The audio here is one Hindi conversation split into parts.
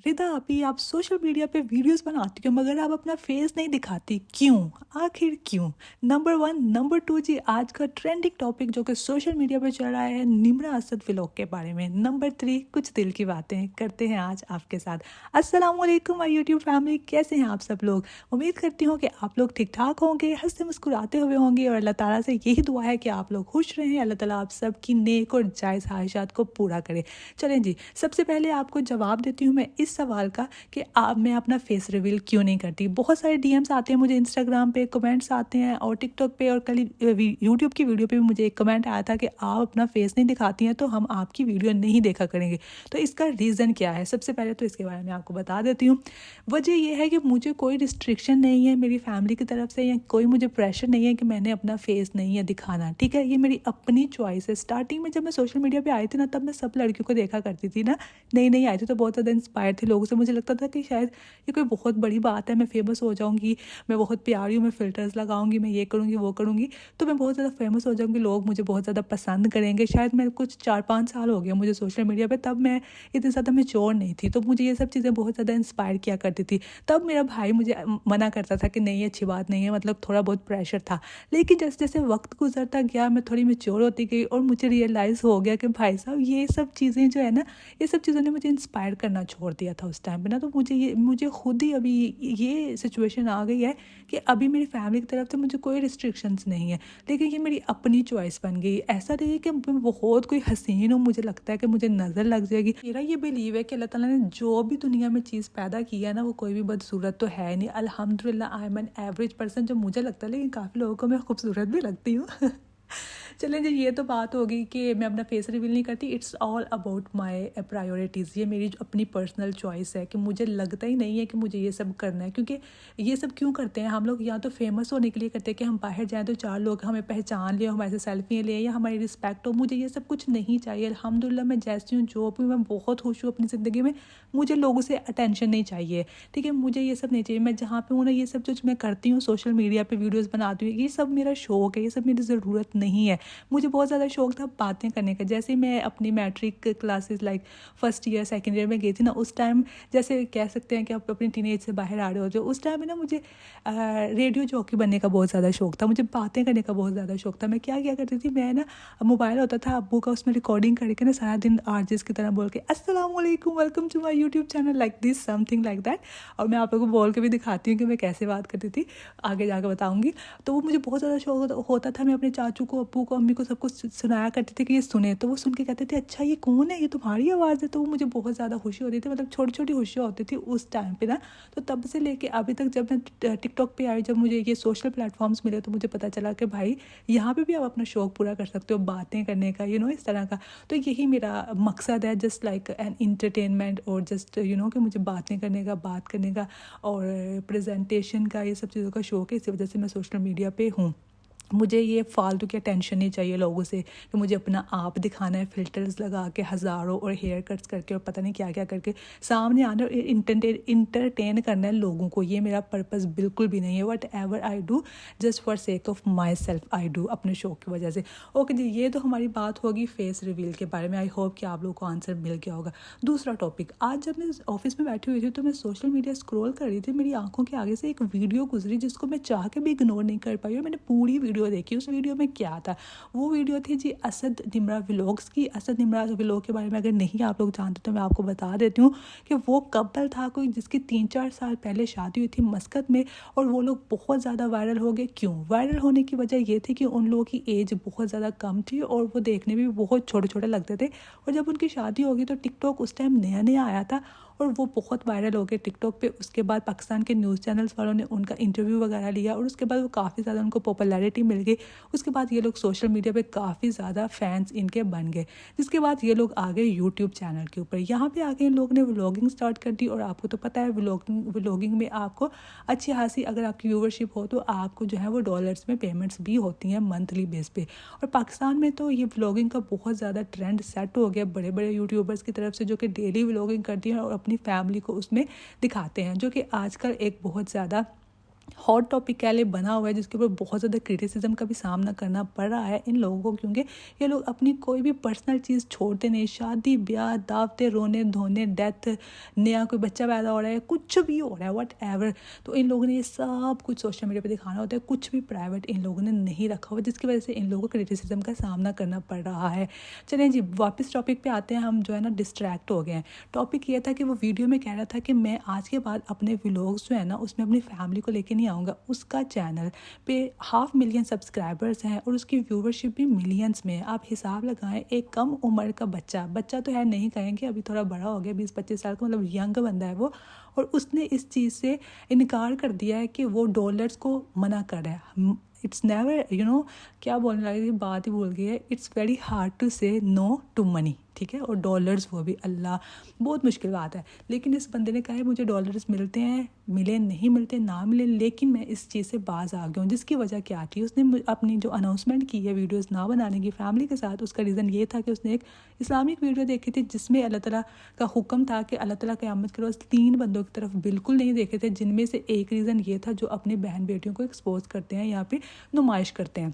फिदा अभी आप सोशल मीडिया पे वीडियोस बनाती हो मगर आप अपना फेस नहीं दिखाती, क्यों? आखिर क्यों? नंबर 1, नंबर 2 जी, आज का ट्रेंडिंग टॉपिक जो कि सोशल मीडिया पे चल रहा है, निम्रा असद व्लॉग के बारे में। नंबर 3, कुछ दिल की बातें करते हैं आज आपके साथ। अस्सलाम वालेकुम माय यूट्यूब फैमिली, कैसे हैं आप सब लोग? उम्मीद करती हूँ कि आप लोग ठीक ठाक होंगे, हंसते मुस्कुराते हुए होंगे और अल्लाह ताला से यही दुआ है कि आप लोग खुश रहें। अल्लाह ताला आप सब की नेक और जायज़ ख्वाहिशात को पूरा करे। चलें जी, सबसे पहले आपको जवाब देती हूँ मैं इस सवाल का कि आप मैं अपना फेस रिवील क्यों नहीं करती। बहुत सारे डीएम्स आते हैं मुझे इंस्टाग्राम पे, कमेंट्स आते हैं और टिकटॉक पे, और कल यूट्यूब की वीडियो पे भी मुझे एक कमेंट आया था कि आप अपना फेस नहीं दिखाती हैं तो हम आपकी वीडियो नहीं देखा करेंगे। तो इसका रीज़न क्या है? सबसे पहले तो इसके बारे में आपको बता देती हूँ। वजह यह है कि मुझे कोई रिस्ट्रिक्शन नहीं है मेरी फैमिली की तरफ से, या कोई मुझे प्रेशर नहीं है कि मैंने अपना फेस नहीं है दिखाना, ठीक है? ये मेरी अपनी चॉइस है। स्टार्टिंग में जब मैं सोशल मीडिया पे आई थी ना, तब मैं सब लड़कियों को देखा करती थी ना, नई नई आई थी तो बहुत ज़्यादा इंस्पायर थी लोगों से। मुझे लगता था कि शायद ये कोई बहुत बड़ी बात है, मैं फेमस हो जाऊंगी, मैं बहुत प्यारी हूँ, मैं फ़िल्टर्स लगाऊंगी, मैं ये करूँगी वो करूँगी तो मैं बहुत ज़्यादा फेमस हो जाऊंगी, लोग मुझे बहुत ज़्यादा पसंद करेंगे। शायद मैं कुछ 4-5 साल हो गया मुझे सोशल मीडिया पे, तब मैं इतनी ज़्यादा मैच्योर नहीं थी, तो मुझे ये सब चीज़ें बहुत ज़्यादा इंस्पायर किया करती थी। तब मेरा भाई मुझे मना करता था कि नहीं, अच्छी बात नहीं है, मतलब थोड़ा बहुत प्रेशर था। लेकिन जैसे जैसे वक्त गुजरता गया, मैं थोड़ी मैच्योर होती गई और मुझे रियलाइज़ हो गया कि भाई साहब ये सब चीज़ें जो है ना, ये सब चीज़ों ने मुझे इंस्पायर करना छोड़ दिया था उस टाइम पे ना। तो मुझे खुद ही अभी ये सिचुएशन आ गई है कि अभी मेरी फैमिली की तरफ से मुझे कोई रिस्ट्रिक्शंस नहीं है, लेकिन ये मेरी अपनी चॉइस बन गई। ऐसा नहीं है कि मैं बहुत कोई हसीन हूँ, मुझे लगता है कि मुझे नज़र लग जाएगी। मेरा ये बिलीव है कि अल्लाह ताला ने जो भी दुनिया में चीज़ पैदा की है ना, वो कोई भी बदसूरत तो है नहीं। अल्हम्दुलिल्लाह I am an average person जो मुझे लगता है, लेकिन काफ़ी लोगों को मैं खूबसूरत भी लगती हूँ। चलें जी, ये तो बात होगी कि मैं अपना फेस रिवील नहीं करती। It's all about my priorities. ये मेरी अपनी पर्सनल चॉइस है कि मुझे लगता ही नहीं है कि मुझे ये सब करना है। क्योंकि ये सब क्यों करते हैं हम लोग? या तो फेमस होने के लिए करते हैं कि हम बाहर जाएँ तो 4 लोग हमें पहचान लें, हमारे से सेल्फी लें या हमारी रिस्पेक्ट हो। मुझे ये सब कुछ नहीं चाहिए। अल्हम्दुलिल्लाह मैं जैसी हूँ, जो भी, मैं बहुत खुश हूँ अपनी ज़िंदगी में। मुझे लोगों से अटेंशन नहीं चाहिए, ठीक है? मुझे ये सब नहीं चाहिए। मैं जहाँ पे हूँ ना, ये सब जो मैं करती हूँ, सोशल मीडिया पे वीडियोज़ बनाती हूँ, ये सब मेरा शौक है, ये सब मेरी ज़रूरत नहीं है। मुझे बहुत ज़्यादा शौक था बातें करने का। जैसे मैं अपनी matric classes like first year second year में गई थी ना, उस टाइम जैसे कह सकते हैं कि आप अपनी टीनेज से बाहर आ रहे हो, जो उस टाइम में ना मुझे रेडियो जॉकी बनने का बहुत ज़्यादा शौक था, मुझे बातें करने का बहुत ज़्यादा शौक था। मैं क्या किया करती थी, मैं ना मोबाइल होता था अब्बू का, उसमें रिकॉर्डिंग करके ना सारा दिन आरजेस की तरह बोल के अस्सलाम वालेकुम, welcome to my YouTube channel, like this something like that. और मैं आप लोगों को बोल के भी दिखाती हूँ कि मैं कैसे बात करती थी, आगे जाकर बताऊँगी। तो वो मुझे बहुत ज़्यादा शौक होता था। मैं अपने चाचू को, अब्बू को, अम्मी को सबको सुनाया करती थी कि ये सुने, तो वो सुन के कहते थे अच्छा ये कौन है, ये तुम्हारी आवाज़ है। तो वो मुझे बहुत ज़्यादा खुशी होती थी, मतलब छोटी छोटी खुशियाँ होती थी उस टाइम पे ना। तो तब से लेके अभी तक जब मैं टिकटॉक पे आई, जब मुझे ये सोशल प्लेटफॉर्म्स मिले, तो मुझे पता चला कि भाई यहाँ पे भी आप अपना शौक पूरा कर सकते हो, बातें करने का, इस तरह का। तो यही मेरा मकसद है, जस्ट लाइक एन इंटरटेनमेंट, और जस्ट कि मुझे बातें करने का, बात करने का और प्रेजेंटेशन का, ये सब चीज़ों का शौक है। इसी वजह से मैं सोशल मीडिया पे हूँ। मुझे ये फालतू की अटेंशन नहीं चाहिए लोगों से कि मुझे अपना आप दिखाना है फ़िल्टर्स लगा के हज़ारों, और हेयर कट्स करके और पता नहीं क्या क्या करके सामने आना और इंटरटेन करना है लोगों को। ये मेरा पर्पस बिल्कुल भी नहीं है। What ever I do just for sake of my self I do, अपने शौक की वजह से। ओके जी, ये तो हमारी बात होगी फेस रिवील के बारे में। आई होप कि आप लोगों को आंसर मिल गया होगा। दूसरा टॉपिक, आज जब मैं ऑफिस में बैठी हुई थी तो मैं सोशल मीडिया स्क्रॉल कर रही थी, मेरी आंखों के आगे से एक वीडियो गुजरी जिसको मैं चाह के भी इग्नोर नहीं कर पाई, और मैंने पूरी वीडियो देखी। उस वीडियो में क्या था? वो वीडियो थी जी असद निम्रा व्लॉग्स की। असद निम्रा व्लॉग के बारे में अगर नहीं आप लोग जानते तो मैं आपको बता देती हूँ कि वो कपल था कोई जिसकी 3-4 साल पहले शादी हुई थी मस्कत में, और वो लोग बहुत ज़्यादा वायरल हो गए। क्यों वायरल होने की वजह ये थी कि उन लोगों की एज बहुत ज़्यादा कम थी और वो देखने में भी बहुत छोटे छोटे लगते थे। और जब उनकी शादी होगी तो टिकटॉक उस टाइम नया नया आया था और वो बहुत वायरल हो गए टिकटॉक पे। उसके बाद पाकिस्तान के न्यूज़ चैनल्स वालों ने उनका इंटरव्यू वगैरह लिया और उसके बाद वो काफ़ी ज़्यादा उनको पॉपुलैरिटी मिल गई। उसके बाद ये लोग सोशल मीडिया पे काफ़ी ज़्यादा फैंस इनके बन गए, जिसके बाद ये लोग आ गए यूट्यूब चैनल के ऊपर। यहाँ पे आके इन लोग ने व्लॉगिंग स्टार्ट कर दी, और आपको तो पता है व्लॉगिंग में आपको अच्छी खासी, अगर आपकी व्यूवरशिप हो तो आपको जो है वो डॉलर्स में पेमेंट्स भी होती हैं मंथली बेस पे। और पाकिस्तान में तो ये व्लॉगिंग का बहुत ज़्यादा ट्रेंड सेट हो गया बड़े बड़े यूट्यूबर्स की तरफ से, जो कि डेली व्लॉगिंग करती हैं और अपनी फैमिली को उसमें दिखाते हैं, जो कि आजकल एक बहुत ज़्यादा हॉट टॉपिक के लिए बना हुआ है, जिसके ऊपर बहुत ज़्यादा क्रिटिसिज्म का भी सामना करना पड़ रहा है इन लोगों को, क्योंकि ये लोग अपनी कोई भी पर्सनल चीज़ छोड़ते नहीं। शादी ब्याह दावतें रोने धोने डेथ, नया कोई बच्चा पैदा हो रहा है, कुछ भी हो रहा है वट एवर, तो इन लोगों ने ये सब कुछ सोशल मीडिया पे दिखाना होता है। कुछ भी प्राइवेट इन लोगों ने नहीं रखा हुआ, जिसकी वजह से इन लोगों को क्रिटिसिज्म का सामना करना पड़ रहा है। चलें जी, वापस टॉपिक पे आते हैं। हम जो है ना डिस्ट्रैक्ट हो गए हैं। टॉपिक ये था कि वो वीडियो में कह रहा था कि मैं आज के बाद अपने व्लॉग्स जो है ना उसमें अपनी फैमिली को लेके नहीं आऊँगा। उसका चैनल पे 500,000 सब्सक्राइबर्स हैं और उसकी व्यूवरशिप भी मिलियंस में है। आप हिसाब लगाएं, एक कम उम्र का बच्चा तो है नहीं कहेंगे, अभी थोड़ा बड़ा हो गया, 20-25 साल का, मतलब यंग बंदा है वो, और उसने इस चीज़ से इनकार कर दिया है कि वो डॉलर्स को मना कर रहा है। इट्स नेवर क्या बोलने लगी थी, बात ही भूल गई है। इट्स वेरी हार्ड टू से नो टू मनी, ठीक है, और डॉलर्स वो भी, अल्लाह, बहुत मुश्किल बात है। लेकिन इस बंदे ने कहा है मुझे डॉलर्स मिलते हैं, मिले नहीं मिलते ना मिले, लेकिन मैं इस चीज़ से बाज आ गया हूँ। जिसकी वजह क्या थी, उसने अपनी जो अनाउंसमेंट की है वीडियोस ना बनाने की फैमिली के साथ, उसका रीज़न ये था कि उसने एक इस्लामिक वीडियो देखी थी जिसमें अल्लाह ताला का हुक्म था कि अल्लाह ताला क़यामत के रोज़ 3 बंदों की तरफ बिल्कुल नहीं देखे थे, जिनमें से एक रीज़न ये था जो अपनी बहन बेटियों को एक्सपोज करते हैं या फिर नुमाइश करते हैं।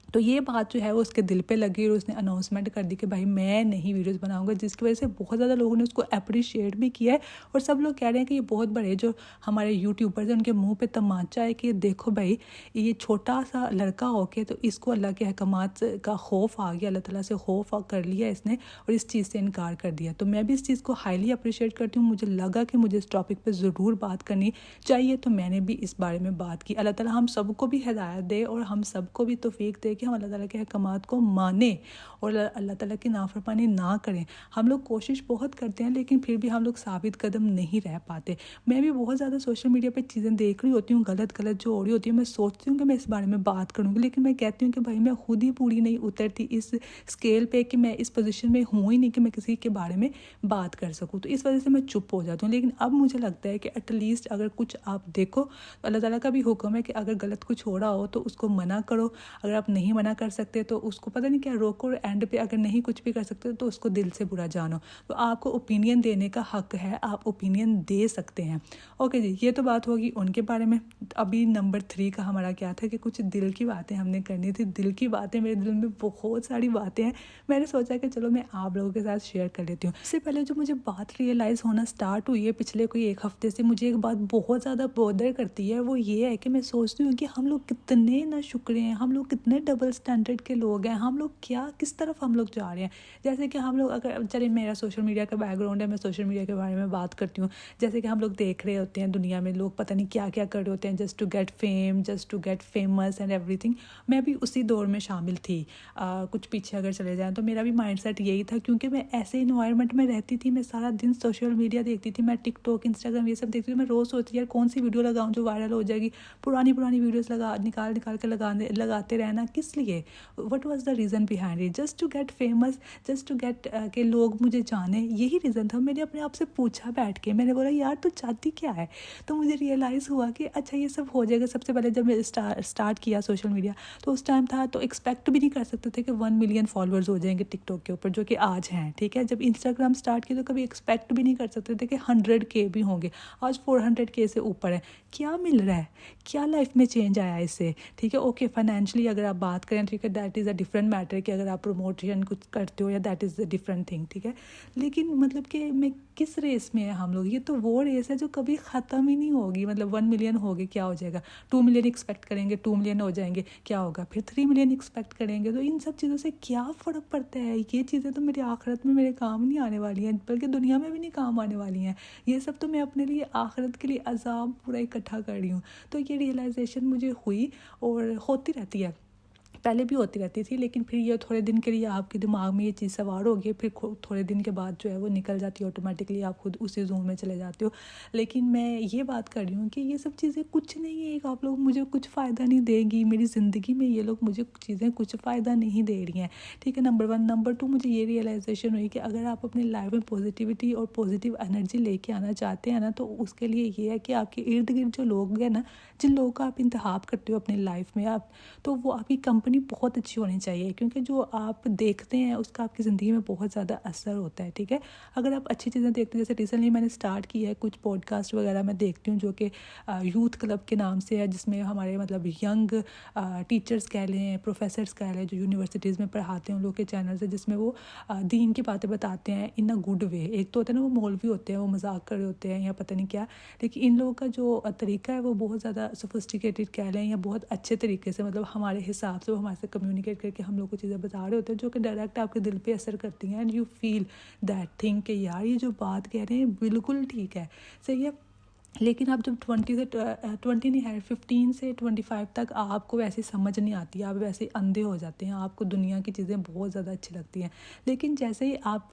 तो ये बात जो है वो उसके दिल पे लगी और उसने अनाउंसमेंट कर दी कि भाई मैं नहीं वीडियोस बनाऊंगा, जिसकी वजह से बहुत ज़्यादा लोगों ने उसको अप्रिशिएट भी किया है। और सब लोग कह रहे हैं कि ये बहुत बड़े जो हमारे यूट्यूबर्स हैं उनके मुंह पे तमाचा है कि देखो भाई, ये छोटा सा लड़का होके तो इसको अल्लाह के अहकामात का खौफ आ गया, अल्लाह ताला से खौफ कर लिया इसने और इस चीज़ से इनकार कर दिया। तो मैं भी इस चीज़ को हाईली अप्रिशिएट करती हूँ। मुझे लगा कि मुझे इस टॉपिक पर ज़रूर बात करनी चाहिए, तो मैंने भी इस बारे में बात की। अल्लाह ताला हम सबको भी हिदायत दे और हम सबको भी तौफीक दे कि हम अल्लाह ताला के अहकामात को माने और अल्लाह ताला की नाफरमानी ना करें। हम लोग कोशिश बहुत करते हैं लेकिन फिर भी हम लोग साबित कदम नहीं रह पाते। मैं भी बहुत ज़्यादा सोशल मीडिया पे चीज़ें देख रही होती हूँ, गलत जो हो रही होती है, मैं सोचती हूँ कि मैं इस बारे में बात करूँगी, लेकिन मैं कहती हूँ कि भाई मैं खुद ही पूरी नहीं उतरती इस स्केल पे कि मैं इस पोजीशन में हूँ ही नहीं कि मैं किसी के बारे में बात कर सकूँ, तो इस वजह से मैं चुप हो जाती हूँ। लेकिन अब मुझे लगता है कि एटलीस्ट अगर कुछ आप देखो तो अल्लाह ताला का भी हुक्म है कि अगर गलत कुछ हो रहा हो तो उसको मना करो। अगर आप नहीं मना कर सकते तो उसको पता नहीं क्या रोको, और एंड पे अगर नहीं कुछ भी कर सकते तो उसको दिल से बुरा जानो। तो आपको ओपिनियन देने का हक है, आप ओपिनियन दे सकते हैं। ओके जी, ये तो बात होगी उनके बारे में। अभी नंबर 3 का हमारा क्या था कि कुछ दिल की बातें हमने करनी थी। दिल की बातें, मेरे दिल में बहुत सारी बातें हैं, मैंने सोचा कि चलो मैं आप लोगों के साथ शेयर कर लेती हूँ। इससे पहले जो मुझे बात रियलाइज़ होना स्टार्ट हुई है पिछले कोई 1 हफ्ते से, मुझे एक बात बहुत ज़्यादा बॉदर करती है। वो ये है कि मैं सोचती हूँ कि हम लोग कितने नाशुक्र हैं, हम लोग कितने डबल स्टैंडर्ड के लोग हैं, हम लोग क्या किस तरफ हम लोग जा रहे हैं। जैसे कि हम लोग, अगर चलिए मेरा सोशल मीडिया का बैकग्राउंड है, मैं सोशल मीडिया के बारे में बात करती हूँ। जैसे कि हम लोग देख रहे होते हैं दुनिया में लोग पता नहीं क्या क्या कर रहे होते हैं just to get fame, just to get famous and everything. मैं भी उसी दौर में शामिल थी। कुछ पीछे अगर चले जाएँ तो मेरा भी माइंडसेट यही था, क्योंकि मैं ऐसे इन्वायरमेंट में रहती थी। मैं सारा दिन सोशल मीडिया देखती थी, मैं टिकटॉक इंस्टाग्राम ये सब देखती थी। मैं रोज़ सोचती थी यार कौन सी वीडियो लगाऊँ जो वायरल हो जाएगी। पुरानी वीडियोज़ निकाल के लगाते रहना किस लिए? What was the reason behind it? Just to get famous, just to get के लोग मुझे जाने, यही रीज़न था। मैंने अपने आप से पूछा बैठ के, मैंने बोला यार तू चाहती क्या है? तो मुझे रियलाइज़ हुआ कि अच्छा ये सब हो जाएगा। सबसे पहले जब मैं स्टार्ट किया सोशल मीडिया तो उस टाइम था तो एक्सपेक्ट भी नहीं कर सकते थे कि 1 मिलियन फॉलोअर्स हो जाएंगे टिकटॉक के ऊपर, जो कि आज हैं, ठीक है। जब इंस्टाग्राम स्टार्ट किया तो कभी एक्सपेक्ट भी नहीं कर सकते थे कि 100K भी होंगे। आज 400K से ऊपर है। क्या मिल रहा है, क्या लाइफ में चेंज आया इससे, ठीक है। ओके, फाइनेंशियली अगर आप बात करें, ठीक है, that is a different matter कि अगर आप प्रमोशन कुछ करते हो या that is a different thing, ठीक है। लेकिन मतलब कि मैं किस रेस में है हम लोग? ये तो वो रेस है जो कभी ख़त्म ही नहीं होगी। मतलब 1 मिलियन हो गए क्या हो जाएगा, 2 मिलियन एक्सपेक्ट करेंगे, 2 मिलियन हो जाएंगे क्या होगा, फिर 3 मिलियन एक्सपेक्ट करेंगे। तो इन सब चीज़ों से क्या फ़र्क पड़ता है? ये चीज़ें तो मेरी आखिरत में मेरे काम नहीं आने वाली हैं, बल्कि दुनिया में भी नहीं काम आने वाली हैं। ये सब तो मैं अपने लिए आखिरत के लिए अजाब पूरा इकट्ठा कर रही हूँ। तो ये रियलाइजेशन मुझे हुई और होती रहती है, पहले भी होती रहती थी, लेकिन फिर ये थोड़े दिन के लिए आपके दिमाग में ये चीज़ सवार होगी, फिर थोड़े दिन के बाद जो है वो निकल जाती है ऑटोमेटिकली, आप खुद उसी जोन में चले जाते हो। लेकिन मैं ये बात कर रही हूँ कि ये सब चीज़ें कुछ नहीं है, एक आप लोग मुझे कुछ फ़ायदा नहीं देगी मेरी ज़िंदगी में, ये लोग मुझे चीज़ें कुछ फ़ायदा नहीं दे रही हैं, ठीक है। नंबर 1। नंबर 2, मुझे ये रियलाइजेशन हुई कि अगर आप अपनी लाइफ में पॉजिटिविटी और पॉजिटिव एनर्जी लेके आना चाहते हैं ना, तो उसके लिए ये है कि आपके इर्द गिर्द जो लोग हैं ना, जिन लोगों का आप इंतखाब करते हो अपनी लाइफ में, आप तो वो आपकी कंपनी अपनी बहुत अच्छी होनी चाहिए, क्योंकि जो आप देखते हैं उसका आपकी ज़िंदगी में बहुत ज़्यादा असर होता है, ठीक है। अगर आप अच्छी चीज़ें देखते हैं, जैसे रिसेंटली मैंने स्टार्ट किया है कुछ पॉडकास्ट वगैरह मैं देखती हूँ जो कि यूथ क्लब के नाम से है, जिसमें हमारे मतलब यंग टीचर्स कह लें, प्रोफेसर्स कह लें, जो यूनिवर्सिटीज़ में पढ़ाते हैं उन लोग के चैनल से, जिसमें वो दीन की बातें बताते हैं इन अ गुड वे। एक तो होता है ना वो मौलवी होते हैं, वो मजाक कर रहे होते हैं या पता नहीं क्या, लेकिन इन लोगों का जो तरीका है वो बहुत ज़्यादा सोफिस्टिकेटेड कह लें या बहुत अच्छे तरीके से, मतलब हमारे हिसाब से वो हमारे से कम्युनिकेट करके हम लोग को चीज़ें बता रहे होते हैं जो कि डायरेक्ट आपके दिल पे असर करती हैं, and you feel that thing कि यार ये जो बात कह रहे हैं बिल्कुल ठीक है, सही है। लेकिन आप जब 20 से 20 नहीं है 15 से 25 तक आपको वैसे समझ नहीं आती, आप वैसे अंधे हो जाते हैं, आपको दुनिया की चीज़ें बहुत ज़्यादा अच्छी लगती हैं। लेकिन जैसे ही आप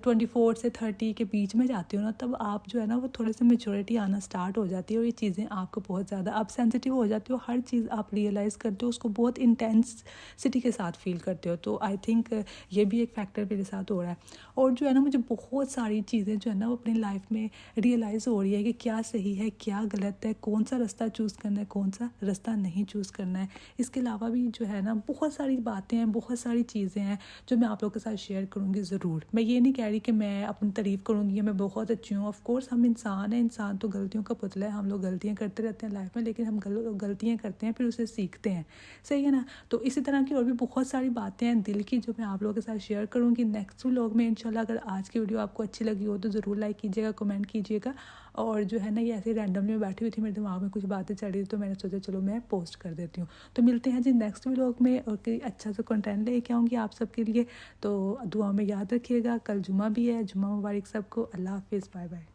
24 से 30 के बीच में जाते हो ना, तब आप जो है ना वो थोड़े से मेच्योरिटी आना स्टार्ट हो जाती है, और ये चीज़ें आपको बहुत ज़्यादा, आप सेंसिटिव हो जाते हो, हर चीज़ आप रियलाइज़ करते हो, उसको बहुत इंटेंसिटी के साथ फील करते हो। तो आई थिंक ये भी एक फैक्टर मेरे साथ हो रहा है। और जो है ना मुझे बहुत सारी चीज़ें जो है ना वो अपनी लाइफ में रियलाइज़ हो रही है कि क्या सही है क्या गलत है, कौन सा रास्ता चूज़ करना है, कौन सा रास्ता नहीं चूज़ करना है। इसके अलावा भी जो है ना बहुत सारी बातें हैं, बहुत सारी चीज़ें हैं जो मैं आप लोगों के साथ शेयर करूँगी ज़रूर। मैं ये नहीं कह रही कि मैं अपनी तारीफ़ करूँगी या मैं बहुत अच्छी हूँ। ऑफ कोर्स हम इंसान हैं, इंसान तो गलतियों का पुतला है, हम लोग गलतियाँ करते रहते हैं लाइफ में, लेकिन हम गलतियाँ करते हैं फिर उसे सीखते हैं, सही है ना। तो इसी तरह की और भी बहुत सारी बातें हैं दिल की जो मैं आप लोगों के साथ शेयर करूँगी नेक्स्ट व्लॉग में इंशाल्लाह। अगर आज की वीडियो आपको अच्छी लगी हो तो ज़रूर लाइक कीजिएगा, कमेंट कीजिएगा। और जो है ना ये ऐसे रैंडमली मैं बैठी हुई थी, मेरे दिमाग में कुछ बातें चल रही थी, तो मैंने सोचा चलो मैं पोस्ट कर देती हूँ। तो मिलते हैं जी नेक्स्ट व्लॉग में, और कोई अच्छा सा कंटेंट लेके आऊँगी आप सबके लिए। तो दुआ में याद रखिएगा, कल जुमा भी है, जुमा मुबारक सबको। अल्लाह हाफिज़, बाय बाय।